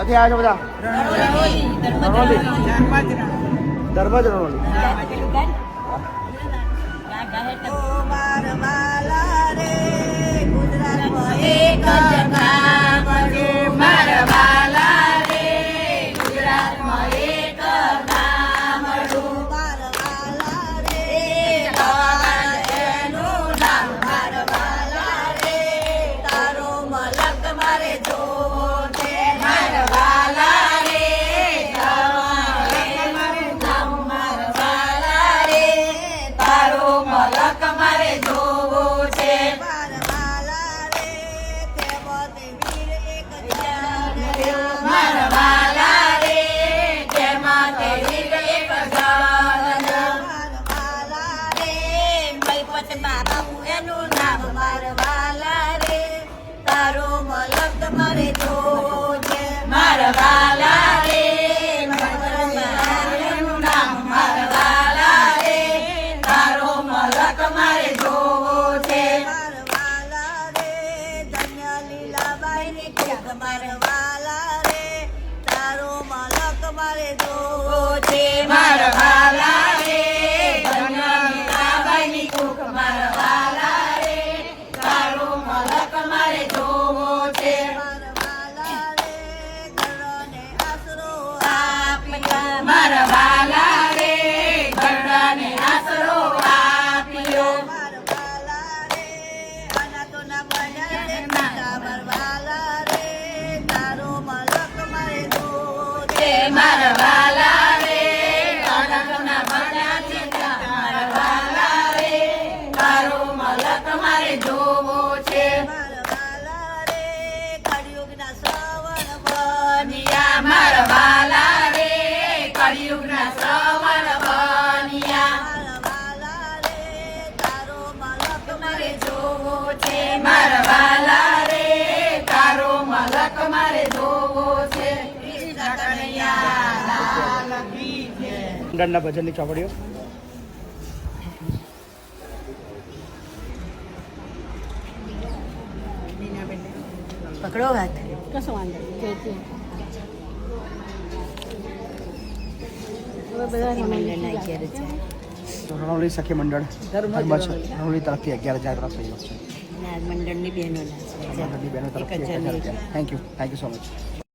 ક્યાંથી આવ્યા છો બધા? ધર્મજ રણોલી. મંડળના ભજનની ચોપડીઓ. પકડો હાથ. કશું વાંધો નહીં. રણોલી સખી મંડળ રણોલી તરફથી 11,000 તરફ સહયોગ છે. મંડળની બહેનો મંડળની બહેનો તરફથી 1,000. Thank you so much.